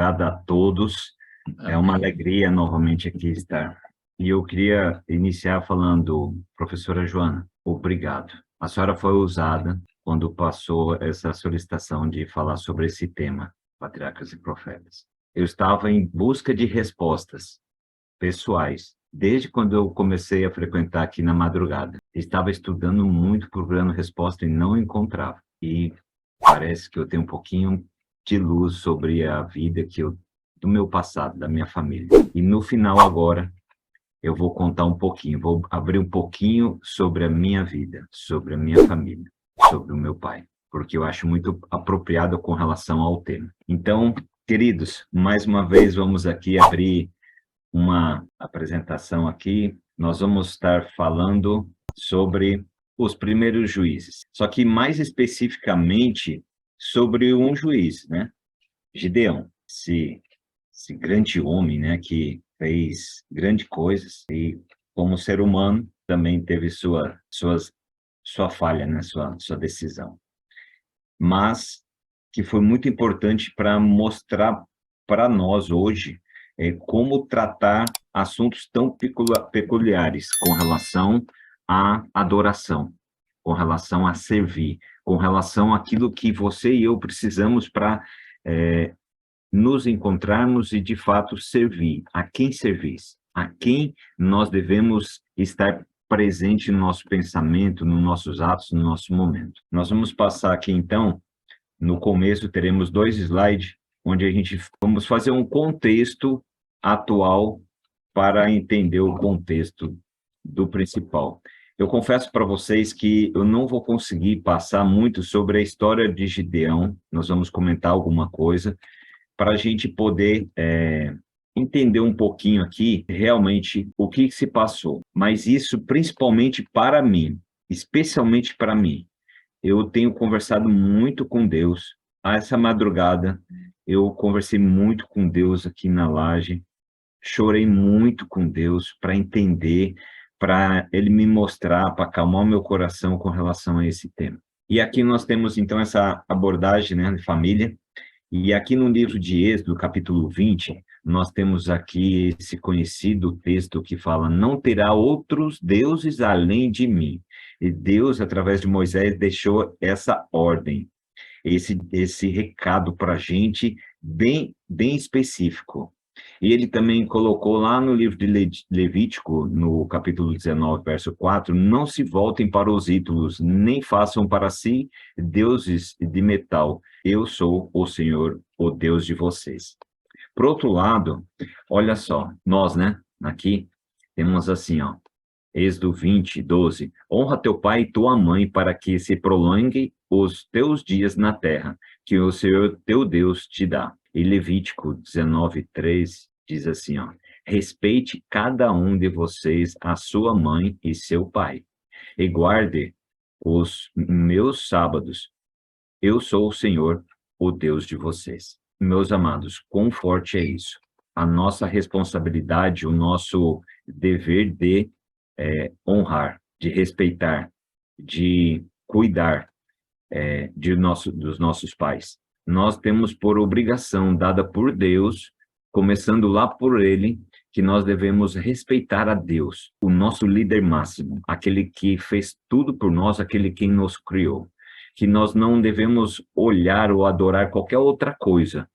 madrugada a todos. É uma alegria novamente aqui estar. E eu queria iniciar falando, professora Joana, obrigado. A senhora foi ousada quando passou essa solicitação de falar sobre esse tema, patriarcas e profetas. Eu estava em busca de respostas pessoais, desde quando eu comecei a frequentar aqui na madrugada. Estava estudando muito, procurando resposta e não encontrava. E parece que eu tenho um pouquinho de luz sobre a vida do meu passado, da minha família. E no final agora, eu vou contar um pouquinho, vou abrir um pouquinho sobre a minha vida, sobre a minha família, sobre o meu pai, porque eu acho muito apropriado com relação ao tema. Então, queridos, mais uma vez vamos aqui abrir uma apresentação aqui. Nós vamos estar falando sobre os primeiros juízes, só que mais especificamente sobre um juiz, né? Gideão, esse grande homem, né, que fez grandes coisas e como ser humano também teve sua falha, né, sua decisão, mas que foi muito importante para mostrar para nós hoje como tratar assuntos tão peculiares com relação à adoração, com relação a servir, com relação àquilo que você e eu precisamos para nos encontrarmos e, de fato, servir. A quem servir? A quem nós devemos estar presente no nosso pensamento, nos nossos atos, no nosso momento. Nós vamos passar aqui, então, no começo teremos 2 slides, onde a gente vamos fazer um contexto atual para entender o contexto do principal. Eu confesso para vocês que eu não vou conseguir passar muito sobre a história de Gideão, nós vamos comentar alguma coisa, para a gente poder entender um pouquinho aqui, realmente, o que se passou. Mas isso, principalmente para mim, especialmente para mim, eu tenho conversado muito com Deus. Essa madrugada, eu conversei muito com Deus aqui na laje, chorei muito com Deus para entender, para Ele me mostrar, para acalmar o meu coração com relação a esse tema. E aqui nós temos, então, essa abordagem, né, de família. E aqui no livro de Êxodo, capítulo 20, nós temos aqui esse conhecido texto que fala: não terá outros deuses além de mim. E Deus, através de Moisés, deixou essa ordem, esse recado para a gente, bem específico. E ele também colocou lá no livro de Levítico, no capítulo 19, verso 4, não se voltem para os ídolos, nem façam para si deuses de metal. Eu sou o Senhor, o Deus de vocês. Por outro lado, olha só, nós, né, aqui, temos assim, ó, Êxodo 20, 12, honra teu pai e tua mãe para que se prolongue os teus dias na terra, que o Senhor teu Deus te dá. E Levítico 19, 3 diz assim, ó, respeite cada um de vocês a sua mãe e seu pai, e guarde os meus sábados. Eu sou o Senhor, o Deus de vocês. Meus amados, quão forte é isso? A nossa responsabilidade, o nosso dever de honrar, de respeitar, de cuidar dos nossos pais. Nós temos por obrigação dada por Deus, começando lá por Ele, que nós devemos respeitar a Deus, o nosso líder máximo, aquele que fez tudo por nós, aquele que nos criou. Que nós não devemos olhar ou adorar qualquer outra coisa,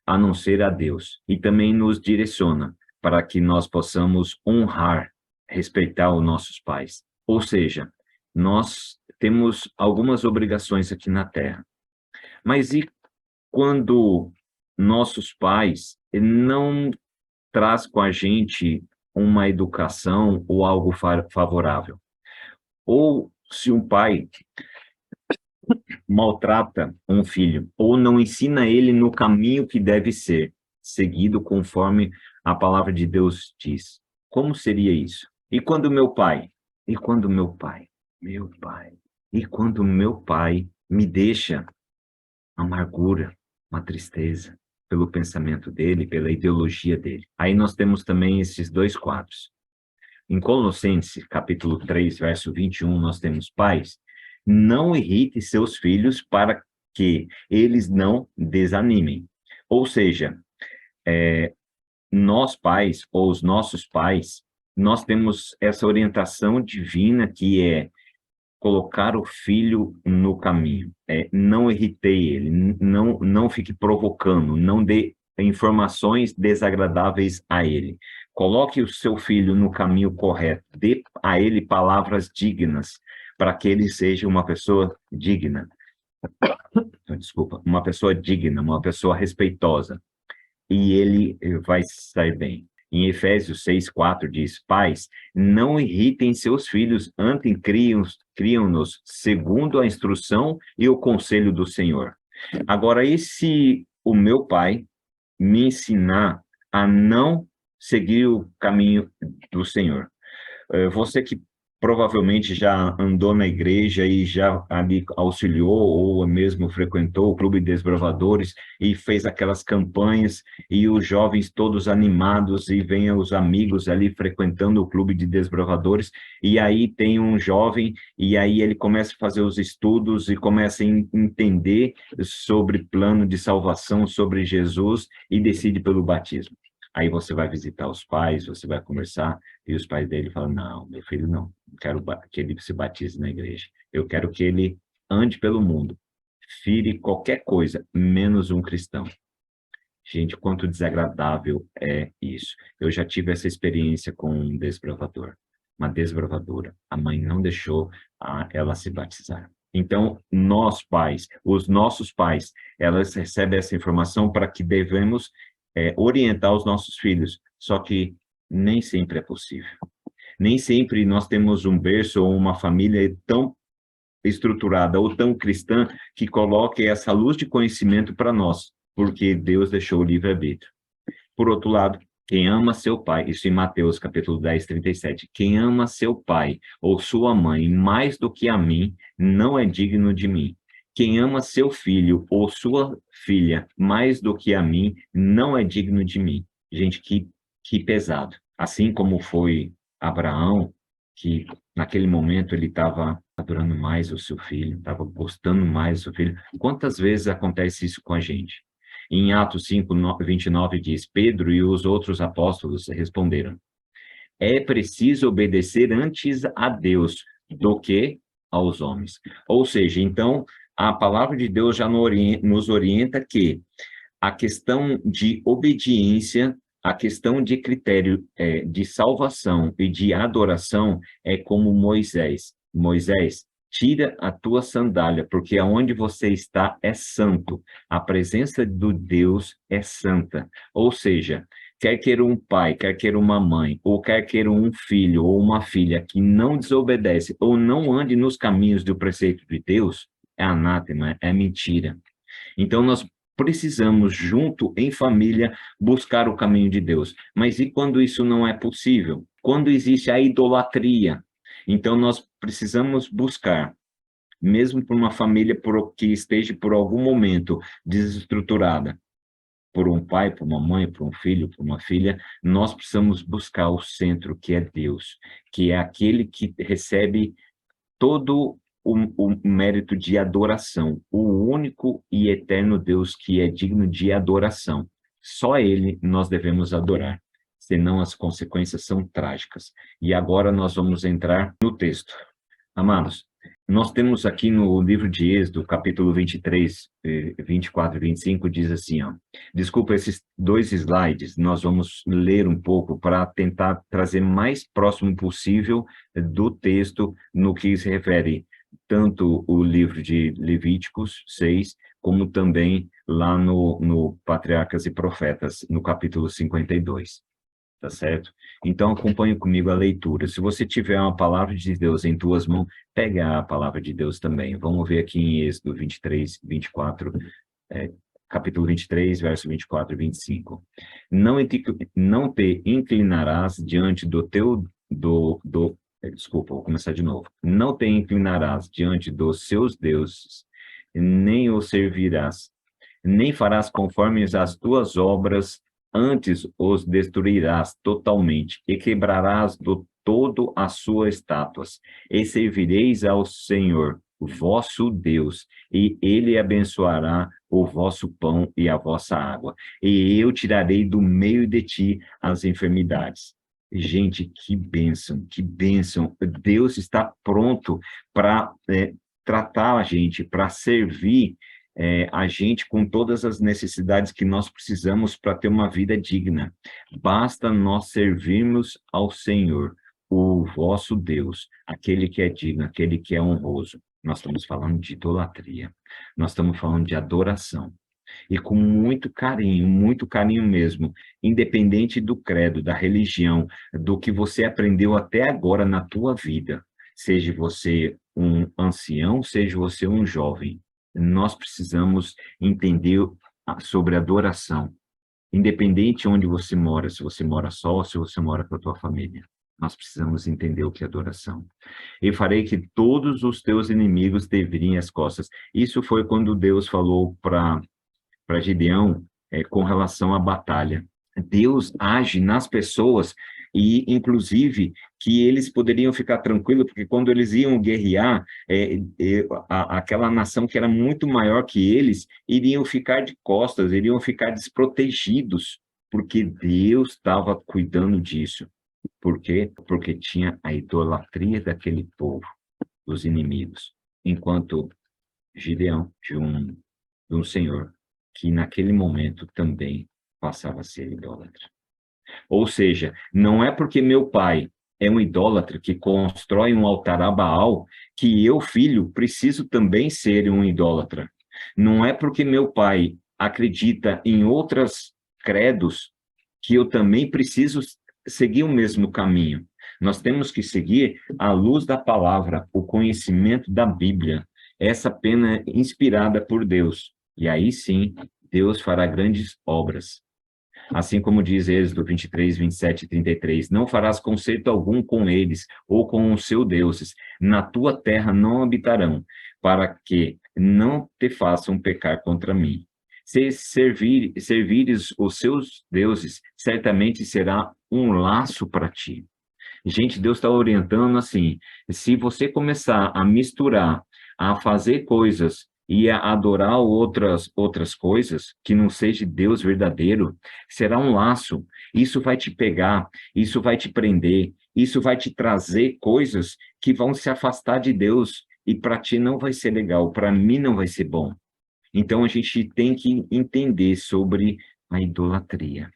a não ser a Deus. E também nos direciona para que nós possamos honrar, respeitar os nossos pais. Ou seja, nós temos algumas obrigações aqui na Terra. Mas e quando nossos pais não traz com a gente uma educação ou algo favorável? Ou se um pai maltrata um filho, ou não ensina ele no caminho que deve ser seguido conforme a palavra de Deus diz. Como seria isso? E quando meu pai? E quando meu pai? Meu pai. E quando meu pai me deixa amargura, uma tristeza, pelo pensamento dele, pela ideologia dele. Aí nós temos também esses 2 quadros. Em Colossenses, capítulo 3, verso 21, nós temos: pais, não irrite seus filhos para que eles não desanimem. Ou seja, nós pais, ou os nossos pais, nós temos essa orientação divina que é colocar o filho no caminho. Não irritei ele, não fique provocando, não dê informações desagradáveis a ele. Coloque o seu filho no caminho correto, dê a ele palavras dignas, para que ele seja uma pessoa digna. Desculpa, uma pessoa digna, uma pessoa respeitosa. E ele vai sair bem. Em Efésios 6:4 diz: Pais, não irritem seus filhos, antes criam-nos segundo a instrução e o conselho do Senhor. Agora, e se o meu pai me ensinar a não seguir o caminho do Senhor? Você que provavelmente já andou na igreja e já ali auxiliou ou mesmo frequentou o Clube de Desbravadores e fez aquelas campanhas e os jovens todos animados e vem os amigos ali frequentando o Clube de Desbravadores e aí tem um jovem e aí ele começa a fazer os estudos e começa a entender sobre plano de salvação, sobre Jesus e decide pelo batismo. Aí você vai visitar os pais, você vai conversar, e os pais dele falam, não, meu filho não quero que ele se batize na igreja. Eu quero que ele ande pelo mundo, fire qualquer coisa, menos um cristão. Gente, quanto desagradável é isso. Eu já tive essa experiência com um desbravador, uma desbravadora. A mãe não deixou ela se batizar. Então, nós pais, os nossos pais, elas recebem essa informação para que devemos orientar os nossos filhos, só que nem sempre é possível. Nem sempre nós temos um berço ou uma família tão estruturada ou tão cristã que coloque essa luz de conhecimento para nós, porque Deus deixou o livre-arbítrio. Por outro lado, quem ama seu pai, isso em Mateus capítulo 10, 37, quem ama seu pai ou sua mãe mais do que a mim, não é digno de mim. Quem ama seu filho ou sua filha mais do que a mim, não é digno de mim. Gente, que pesado. Assim como foi Abraão, que naquele momento ele estava adorando mais o seu filho, estava gostando mais do seu filho. Quantas vezes acontece isso com a gente? Em Atos 5, 29 diz, Pedro e os outros apóstolos responderam, é preciso obedecer antes a Deus do que aos homens. Ou seja, então, a palavra de Deus já nos orienta que a questão de obediência, a questão de critério de salvação e de adoração é como Moisés. Moisés, tira a tua sandália, porque aonde você está é santo. A presença do Deus é santa. Ou seja, quer queira um pai, quer queira uma mãe, ou quer queira um filho ou uma filha que não desobedece ou não ande nos caminhos do preceito de Deus, é anátema, é mentira. Então, nós precisamos, junto, em família, buscar o caminho de Deus. Mas e quando isso não é possível? Quando existe a idolatria? Então, nós precisamos buscar, mesmo por uma família que esteja, por algum momento, desestruturada, por um pai, por uma mãe, por um filho, por uma filha, nós precisamos buscar o centro, que é Deus, que é aquele que recebe todo o mérito de adoração, o único e eterno Deus que é digno de adoração. Só Ele nós devemos adorar, senão as consequências são trágicas. E agora nós vamos entrar no texto. Amados, nós temos aqui no livro de Êxodo, capítulo 23, 24 e 25, diz assim, ó, desculpa esses 2 slides, nós vamos ler um pouco para tentar trazer mais próximo possível do texto no que se refere tanto o livro de Levíticos 6, como também lá no Patriarcas e Profetas, no capítulo 52. Tá certo? Então, acompanhe comigo a leitura. Se você tiver uma palavra de Deus em tuas mãos, pegue a palavra de Deus também. Vamos ver aqui em Êxodo 23, 24, capítulo 23, verso 24 e 25. Não te inclinarás diante desculpa, vou começar de novo. Não te inclinarás diante dos seus deuses, nem os servirás, nem farás conforme as tuas obras, antes os destruirás totalmente, e quebrarás do todo as suas estátuas, e servireis ao Senhor, o vosso Deus, e ele abençoará o vosso pão e a vossa água, e eu tirarei do meio de ti as enfermidades. Gente, que bênção, que bênção. Deus está pronto para tratar a gente, para servir a gente com todas as necessidades que nós precisamos para ter uma vida digna. Basta nós servirmos ao Senhor, o vosso Deus, aquele que é digno, aquele que é honroso. Nós estamos falando de idolatria, nós estamos falando de adoração. E com muito carinho mesmo, independente do credo, da religião, do que você aprendeu até agora na tua vida, seja você um ancião, seja você um jovem, nós precisamos entender sobre adoração, independente onde você mora, se você mora só ou se você mora com a tua família. Nós precisamos entender o que é adoração. E farei que todos os teus inimigos te virem as costas. Isso foi quando Deus falou para Gideão com relação à batalha. Deus age nas pessoas e, inclusive, que eles poderiam ficar tranquilos, porque quando eles iam guerrear, aquela nação que era muito maior que eles, iriam ficar de costas, iriam ficar desprotegidos, porque Deus estava cuidando disso. Por quê? Porque tinha a idolatria daquele povo, dos inimigos. Enquanto Gideão, de um senhor, que naquele momento também passava a ser idólatra. Ou seja, não é porque meu pai é um idólatra que constrói um altar a Baal que eu, filho, preciso também ser um idólatra. Não é porque meu pai acredita em outros credos que eu também preciso seguir o mesmo caminho. Nós temos que seguir a luz da palavra, o conhecimento da Bíblia, essa pena inspirada por Deus. E aí sim, Deus fará grandes obras. Assim como diz Êxodo 23, 27 e 33, não farás concerto algum com eles ou com os seus deuses, na tua terra não habitarão, para que não te façam pecar contra mim. Se servires os seus deuses, certamente será um laço para ti. Gente, Deus está orientando assim, se você começar a misturar, a fazer coisas e a adorar outras coisas, que não seja Deus verdadeiro, será um laço. Isso vai te pegar, isso vai te prender, isso vai te trazer coisas que vão se afastar de Deus, e para ti não vai ser legal, para mim não vai ser bom. Então, a gente tem que entender sobre a idolatria,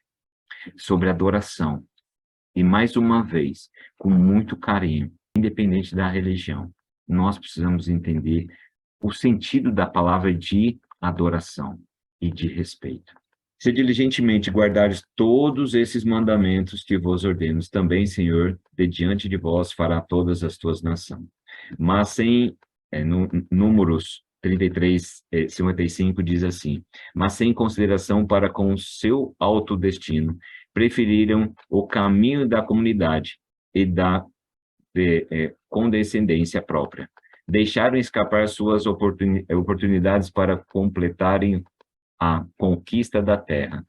sobre a adoração. E, mais uma vez, com muito carinho, independente da religião, nós precisamos entender o sentido da palavra de adoração e de respeito. Se diligentemente guardares todos esses mandamentos que vos ordeno, também, Senhor, de diante de vós fará todas as tuas nações. Mas Números 33, 55 diz assim, mas sem consideração para com o seu alto destino, preferiram o caminho da comunidade e da condescendência própria. Deixaram escapar suas oportunidades para completarem a conquista da terra.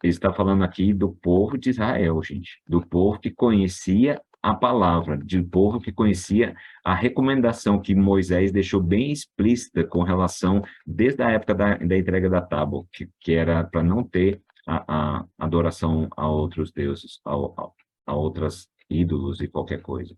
Está falando aqui do povo de Israel, gente, do povo que conhecia a palavra, do povo que conhecia a recomendação que Moisés deixou bem explícita com relação, desde a época da entrega da tábua, que era para não ter a adoração a outros deuses, a outros ídolos e qualquer coisa.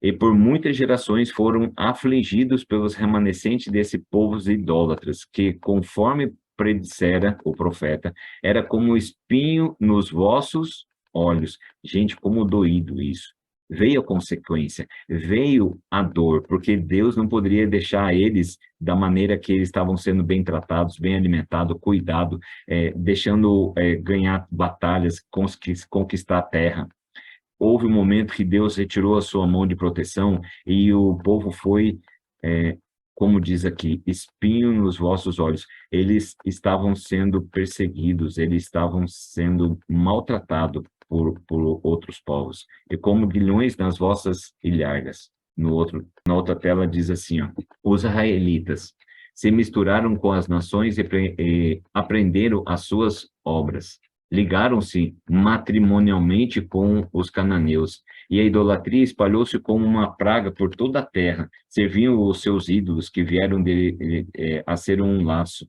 E por muitas gerações foram afligidos pelos remanescentes desse povo idólatras, que, conforme predissera o profeta, era como espinho nos vossos olhos. Gente, como doído isso. Veio a consequência, veio a dor, porque Deus não poderia deixar eles da maneira que eles estavam sendo bem tratados, bem alimentados, cuidados, deixando ganhar batalhas, conquistar a terra. Houve um momento que Deus retirou a sua mão de proteção e o povo foi, como diz aqui, espinho nos vossos olhos. Eles estavam sendo perseguidos, eles estavam sendo maltratados por outros povos. E como guilhões nas vossas ilhargas. Na outra tela diz assim, ó, os israelitas se misturaram com as nações e aprenderam as suas obras. ligaram-se matrimonialmente com os cananeus, e a idolatria espalhou-se como uma praga por toda a terra. Serviam os seus ídolos, que vieram a ser um laço.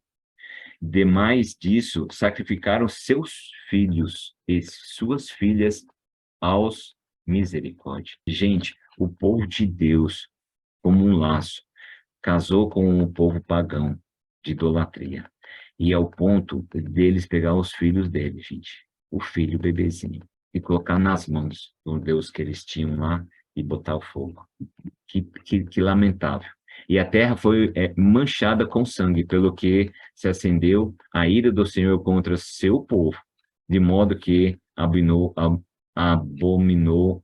Demais disso, sacrificaram seus filhos e suas filhas aos misericórdia. Gente, o povo de Deus, como um laço, casou com o povo pagão de idolatria. E ao ponto deles pegar os filhos dele, gente, o filho bebezinho, e colocar nas mãos do Deus que eles tinham lá e botar o fogo. Que lamentável. E a terra foi manchada com sangue, pelo que se acendeu a ira do Senhor contra seu povo, de modo que abominou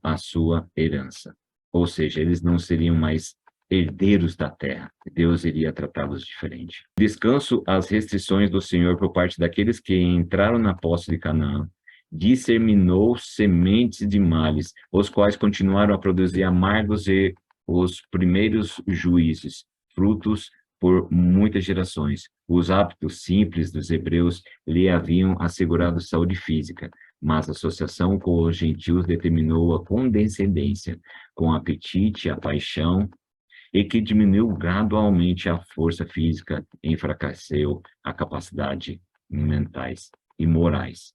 a sua herança. Ou seja, eles não seriam mais herdeiros da terra. Deus iria tratá-los diferente. Descanso às restrições do Senhor por parte daqueles que entraram na posse de Canaã. Disseminou sementes de males, os quais continuaram a produzir amargos e os primeiros juízes, frutos por muitas gerações. Os hábitos simples dos hebreus lhe haviam assegurado saúde física, mas a associação com os gentios determinou a condescendência, com o apetite, a paixão, e que diminuiu gradualmente a força física, enfraqueceu a capacidade mentais e morais.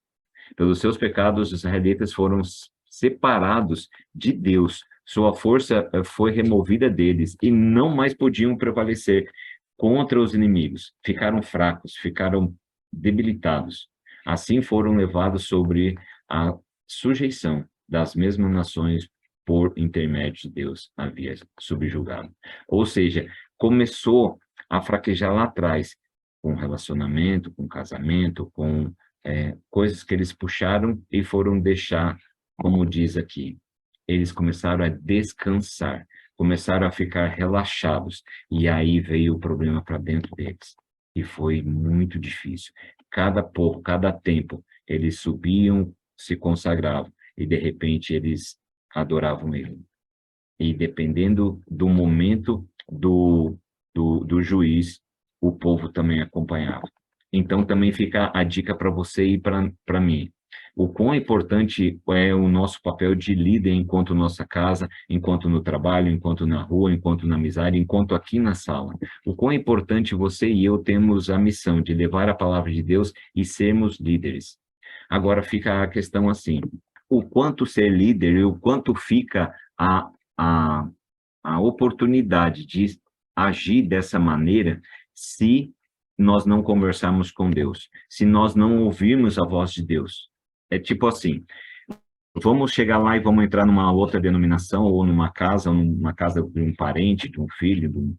Pelos seus pecados, os israelitas foram separados de Deus. Sua força foi removida deles e não mais podiam prevalecer contra os inimigos. Ficaram fracos, ficaram debilitados. Assim foram levados sobre a sujeição das mesmas nações por intermédio de Deus havia subjugado. Ou seja, começou a fraquejar lá atrás, com relacionamento, com casamento, com coisas que eles puxaram e foram deixar, como diz aqui. Eles começaram a descansar, começaram a ficar relaxados, e aí veio o problema para dentro deles. E foi muito difícil. Cada pouco, cada tempo, eles subiam, se consagravam, e de repente eles adoravam ele. E dependendo do momento do juiz, o povo também acompanhava. Então, também fica a dica para você e para mim. O quão importante é o nosso papel de líder enquanto nossa casa, enquanto no trabalho, enquanto na rua, enquanto na amizade, enquanto aqui na sala. O quão importante você e eu temos a missão de levar a palavra de Deus e sermos líderes. Agora fica a questão assim, o quanto ser líder e o quanto fica a, a oportunidade de agir dessa maneira se nós não conversarmos com Deus, se nós não ouvirmos a voz de Deus. É tipo assim, vamos chegar lá e vamos entrar numa outra denominação, ou numa casa de um parente, de um filho, de um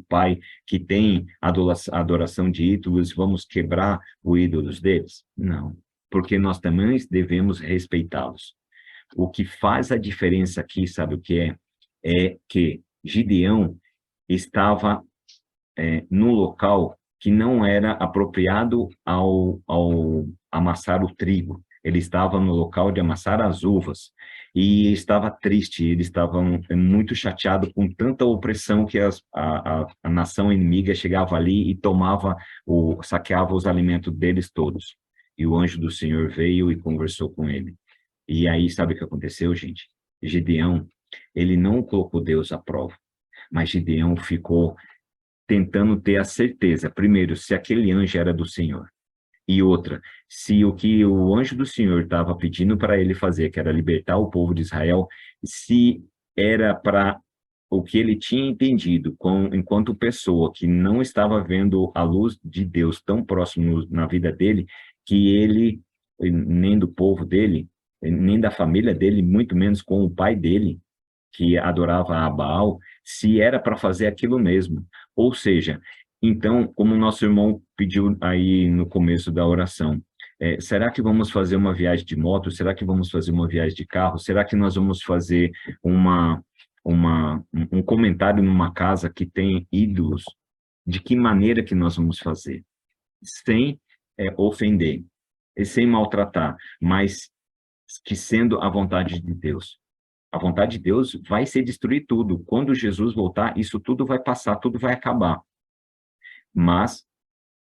pai, que tem adoração de ídolos, vamos quebrar os ídolos deles? Não, porque nós também devemos respeitá-los. O que faz a diferença aqui, sabe o que é? É que Gideão estava num local que não era apropriado ao amassar o trigo. Ele estava no local de amassar as uvas e estava triste, ele estava muito chateado com tanta opressão que a nação inimiga chegava ali e saqueava os alimentos deles todos. E o anjo do Senhor veio e conversou com ele. E aí, sabe o que aconteceu, gente? Gideão, ele não colocou Deus à prova, mas Gideão ficou tentando ter a certeza, primeiro, se aquele anjo era do Senhor, e outra, se o que o anjo do Senhor estava pedindo para ele fazer, que era libertar o povo de Israel, se era para o que ele tinha entendido enquanto pessoa que não estava vendo a luz de Deus tão próximo na vida dele, que ele, nem do povo dele, nem da família dele, muito menos com o pai dele, que adorava a Baal, se era para fazer aquilo mesmo. Ou seja, então, como o nosso irmão pediu aí no começo da oração, será que vamos fazer uma viagem de moto? Será que vamos fazer uma viagem de carro? Será que nós vamos fazer um comentário numa casa que tem ídolos? De que maneira que nós vamos fazer? Sem ofender, e sem maltratar, mas que sendo a vontade de Deus. A vontade de Deus vai ser destruir tudo. Quando Jesus voltar, isso tudo vai passar, tudo vai acabar. Mas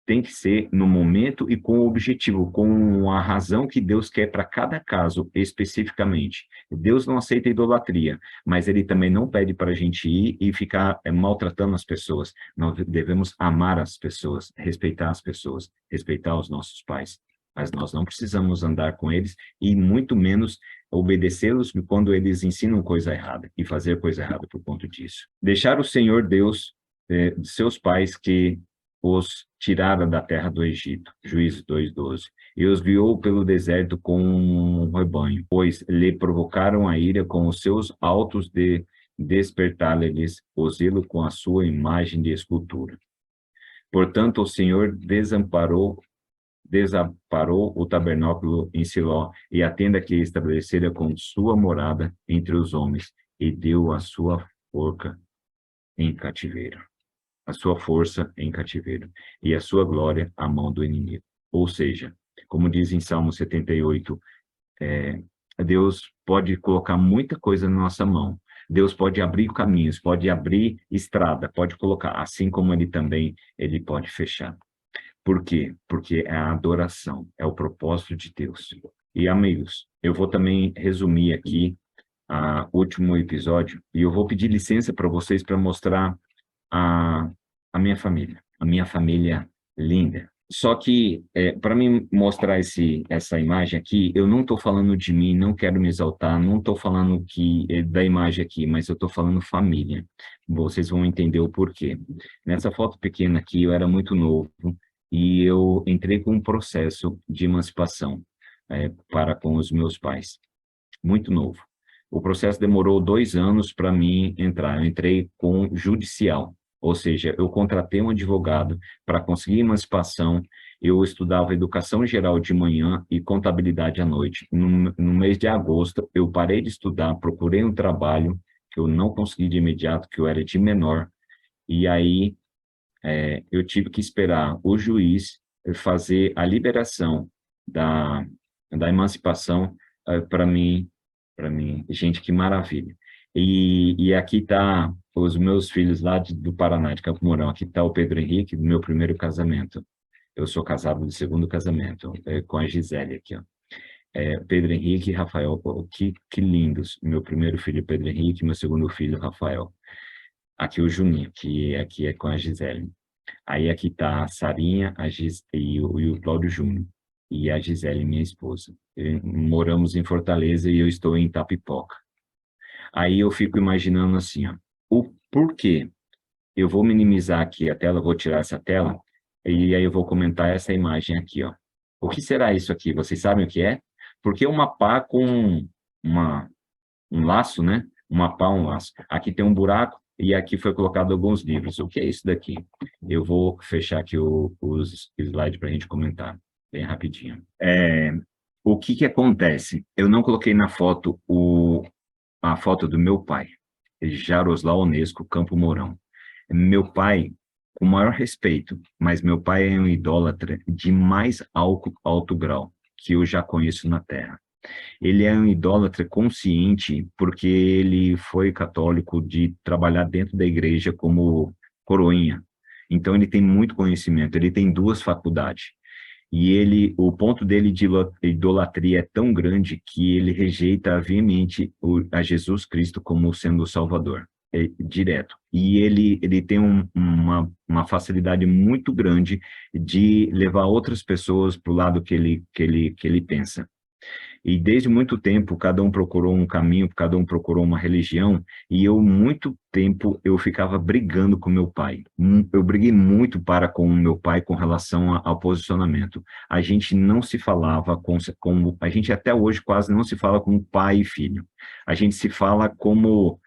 tem que ser no momento e com o objetivo, com a razão que Deus quer para cada caso especificamente. Deus não aceita idolatria, mas ele também não pede para a gente ir e ficar maltratando as pessoas. Nós devemos amar as pessoas, respeitar as pessoas, respeitar os nossos pais. Mas nós não precisamos andar com eles e muito menos obedecê-los quando eles ensinam coisa errada e fazer coisa errada por conta disso. Deixar o Senhor Deus de seus pais que os tirara da terra do Egito, Juízes 2:12, e os guiou pelo deserto com um rebanho, pois lhe provocaram a ira com os seus altos de despertar-lhes o zelo com a sua imagem de escultura. Portanto, o Senhor desamparou o tabernáculo em Siló e a tenda que estabelecera com sua morada entre os homens, e deu a sua forca em cativeiro, a sua força em cativeiro, e a sua glória à mão do inimigo. Ou seja, como diz em Salmo 78, Deus pode colocar muita coisa na nossa mão. Deus pode abrir caminhos, pode abrir estrada, pode colocar, assim como ele pode fechar. Por quê? Porque é a adoração, é o propósito de Deus. E, amigos, eu vou também resumir aqui o último episódio, e eu vou pedir licença para vocês para mostrar a minha família linda. Só que, para mim mostrar essa imagem aqui, eu não estou falando de mim, não quero me exaltar, não estou falando da imagem aqui, mas eu estou falando família. Vocês vão entender o porquê. Nessa foto pequena aqui, eu era muito novo, e eu entrei com um processo de emancipação para com os meus pais, muito novo. O processo demorou 2 anos para mim entrar. Eu entrei com judicial, ou seja, eu contratei um advogado para conseguir emancipação. Eu estudava educação geral de manhã e contabilidade à noite. No mês de agosto, eu parei de estudar, procurei um trabalho que eu não consegui de imediato, que eu era de menor, e aí eu tive que esperar o juiz fazer a liberação da emancipação para mim. Gente, que maravilha. E aqui está os meus filhos lá do Paraná, de Campo Mourão. Aqui está o Pedro Henrique, do meu primeiro casamento. Eu sou casado do segundo casamento, com a Gisele aqui, ó. Pedro Henrique e Rafael, que lindos. Meu primeiro filho, Pedro Henrique, meu segundo filho, Rafael. Aqui o Juninho, que aqui é com a Gisele. Aí aqui está a Sarinha e o Cláudio Júnior. E a Gisele, minha esposa. Moramos em Fortaleza e eu estou em Itapipoca. Aí eu fico imaginando assim, ó, o porquê. Eu vou minimizar aqui a tela, vou tirar essa tela, e aí eu vou comentar essa imagem aqui, ó. O que será isso aqui? Vocês sabem o que é? Porque uma pá com um laço, né? Uma pá, um laço. Aqui tem um buraco, e aqui foi colocado alguns livros. O que é isso daqui? Eu vou fechar aqui os slides para a gente comentar, bem rapidinho. O que acontece? Eu não coloquei na foto a foto do meu pai, Jaroslau Onesco, Campo Mourão. Meu pai, com o maior respeito, mas meu pai é um idólatra de mais alto grau que eu já conheço na Terra. Ele é um idólatra consciente porque ele foi católico de trabalhar dentro da igreja como coroinha. Então, ele tem muito conhecimento, ele tem 2 faculdades. E o ponto dele de idolatria é tão grande que ele rejeita veemente a Jesus Cristo como sendo o Salvador, direto. E ele tem uma facilidade muito grande de levar outras pessoas para o lado que ele pensa. E desde muito tempo, cada um procurou um caminho, cada um procurou uma religião, e muito tempo, eu ficava brigando com meu pai. Eu briguei muito com o meu pai com relação ao posicionamento. A gente não se falava a gente até hoje quase não se fala como pai e filho. A gente se fala como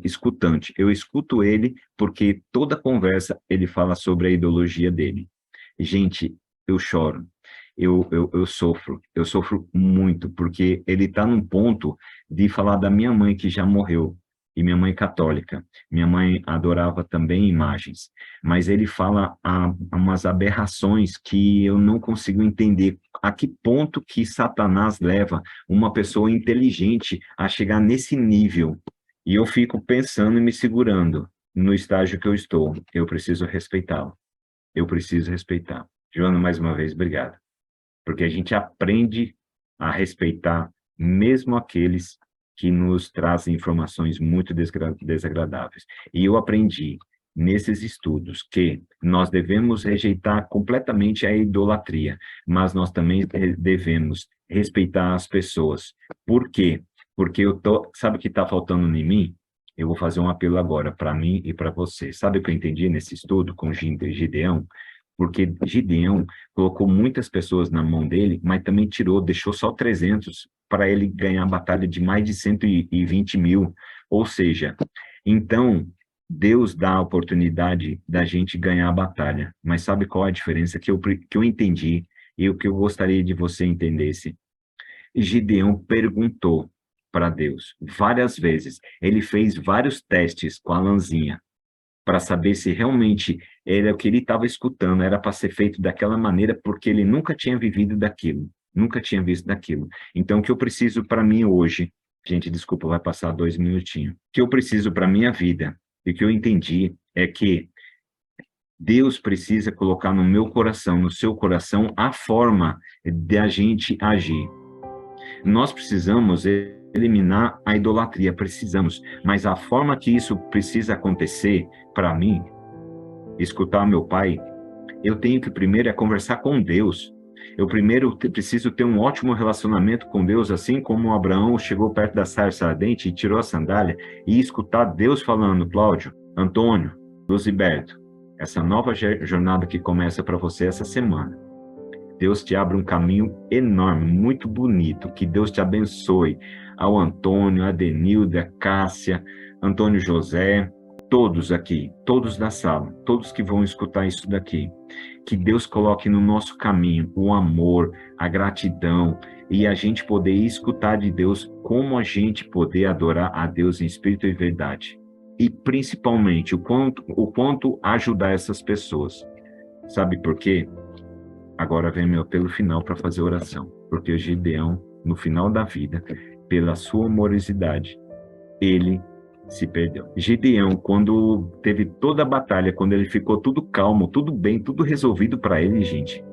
escutante. Eu escuto ele porque toda conversa ele fala sobre a ideologia dele. Gente, eu choro. Eu sofro muito, porque ele está num ponto de falar da minha mãe, que já morreu, e minha mãe católica. Minha mãe adorava também imagens, mas ele fala umas aberrações que eu não consigo entender. A que ponto que Satanás leva uma pessoa inteligente a chegar nesse nível? E eu fico pensando e me segurando no estágio que eu estou. Eu preciso respeitá-lo. eu preciso respeitar. Joana, mais uma vez, obrigado. Porque a gente aprende a respeitar mesmo aqueles que nos trazem informações muito desagradáveis. E eu aprendi nesses estudos que nós devemos rejeitar completamente a idolatria, mas nós também devemos respeitar as pessoas. Por quê? Porque sabe o que está faltando em mim? Eu vou fazer um apelo agora para mim e para você. Sabe o que eu entendi nesse estudo com Gideão? Porque Gideão colocou muitas pessoas na mão dele, mas também deixou só 300 para ele ganhar a batalha de mais de 120 mil. Ou seja, então, Deus dá a oportunidade da gente ganhar a batalha. Mas sabe qual a diferença que eu entendi e o que eu gostaria de você entendesse? Gideão perguntou para Deus várias vezes. Ele fez vários testes com a lãzinha para saber se realmente era o que ele estava escutando, era para ser feito daquela maneira, porque ele nunca tinha vivido daquilo, nunca tinha visto daquilo. Então, o que eu preciso para mim hoje, gente, desculpa, vai passar 2 minutinhos, o que eu preciso para minha vida, e o que eu entendi é que Deus precisa colocar no meu coração, no seu coração, a forma de a gente agir. Nós precisamos eliminar a idolatria, precisamos, mas a forma que isso precisa acontecer, para mim, escutar meu pai, eu tenho que primeiro conversar com Deus. Eu primeiro preciso ter um ótimo relacionamento com Deus, assim como Abraão chegou perto da sarça ardente e tirou a sandália, e escutar Deus falando: Cláudio, Antônio, Luziberto, essa nova jornada que começa para você essa semana, Deus te abre um caminho enorme, muito bonito, que Deus te abençoe. Ao Antônio, a Denilda, a Cássia, Antônio José, todos aqui, todos da sala, todos que vão escutar isso daqui. Que Deus coloque no nosso caminho o amor, a gratidão, e a gente poder escutar de Deus como a gente poder adorar a Deus em espírito e verdade. E principalmente, o quanto ajudar essas pessoas. Sabe por quê? Agora vem meu apelo final para fazer oração, porque o Gideão, no final da vida, pela sua amorosidade, ele se perdeu. Gideão, quando teve toda a batalha, quando ele ficou tudo calmo, tudo bem, tudo resolvido para ele, gente,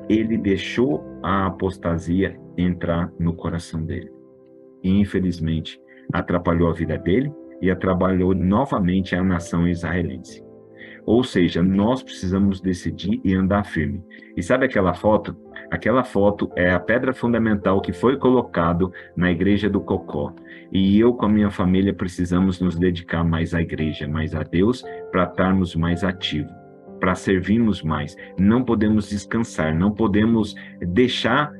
ele deixou a apostasia entrar no coração dele. E, infelizmente, atrapalhou a vida dele e atrapalhou novamente a nação israelense. Ou seja, nós precisamos decidir e andar firme. E sabe aquela foto? Aquela foto é a pedra fundamental que foi colocado na igreja do Cocó. E eu com a minha família precisamos nos dedicar mais à igreja, mais a Deus, para estarmos mais ativos, para servirmos mais. Não podemos descansar, não podemos deixar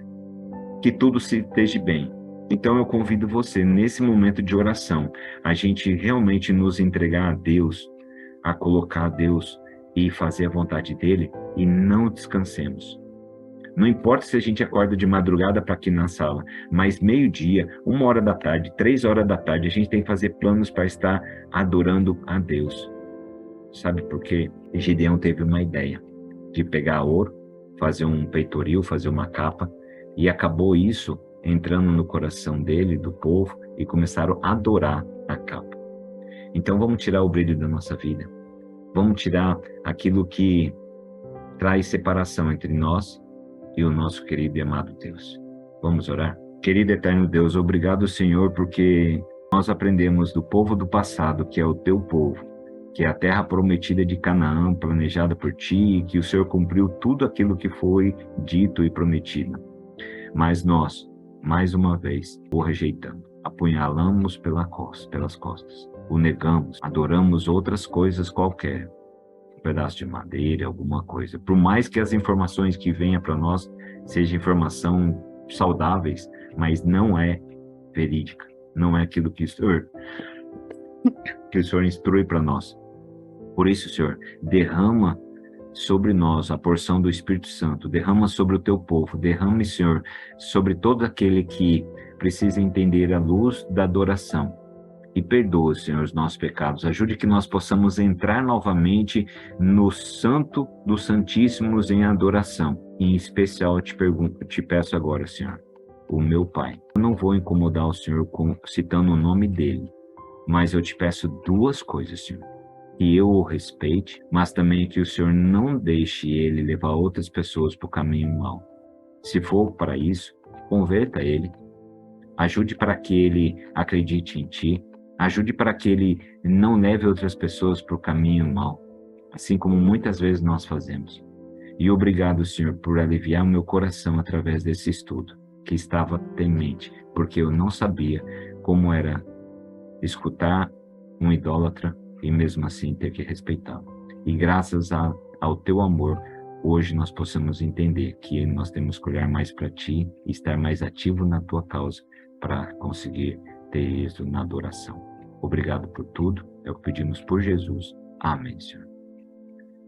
que tudo se esteja bem. Então eu convido você, nesse momento de oração, a gente realmente nos entregar a Deus, a colocar a Deus e fazer a vontade dele, e não descansemos. Não importa se a gente acorda de madrugada para aqui na sala, mas meio-dia, 1h da tarde, 3h da tarde, a gente tem que fazer planos para estar adorando a Deus. Sabe por quê? Gideão teve uma ideia de pegar ouro, fazer um peitoril, fazer uma capa, e acabou isso entrando no coração dele, do povo, e começaram a adorar a capa. Então vamos tirar o brilho da nossa vida. Vamos tirar aquilo que traz separação entre nós e o nosso querido e amado Deus. Vamos orar? Querido eterno Deus, obrigado, Senhor, porque nós aprendemos do povo do passado, que é o teu povo, que é a terra prometida de Canaã, planejada por ti, e que o Senhor cumpriu tudo aquilo que foi dito e prometido. Mas nós, mais uma vez, o rejeitamos, apunhalamos pelas costas. O negamos, adoramos outras coisas qualquer, um pedaço de madeira, alguma coisa. Por mais que as informações que venham para nós sejam informação saudáveis, mas não é verídica, não é aquilo que o Senhor instrui para nós. Por isso, Senhor, derrama sobre nós a porção do Espírito Santo, derrama sobre o teu povo, derrame, Senhor, sobre todo aquele que precisa entender a luz da adoração. E perdoa, Senhor, os nossos pecados. Ajude que nós possamos entrar novamente no Santo dos Santíssimos em adoração. Em especial, eu te peço agora, Senhor, o meu Pai. Eu não vou incomodar o Senhor citando o nome dele, mas eu te peço duas coisas, Senhor. que eu o respeite, mas também que o Senhor não deixe ele levar outras pessoas para o caminho mau. Se for para isso, converta ele, ajude para que ele acredite em Ti, ajude para que ele não leve outras pessoas para o caminho mau, assim como muitas vezes nós fazemos. E obrigado, Senhor, por aliviar o meu coração através desse estudo, que estava temente, porque eu não sabia como era escutar um idólatra e mesmo assim ter que respeitá-lo. E graças ao Teu amor, hoje nós possamos entender que nós temos que olhar mais para Ti e estar mais ativo na Tua causa para conseguir ter êxito na adoração. Obrigado por tudo, é o que pedimos por Jesus. Amém, Senhor.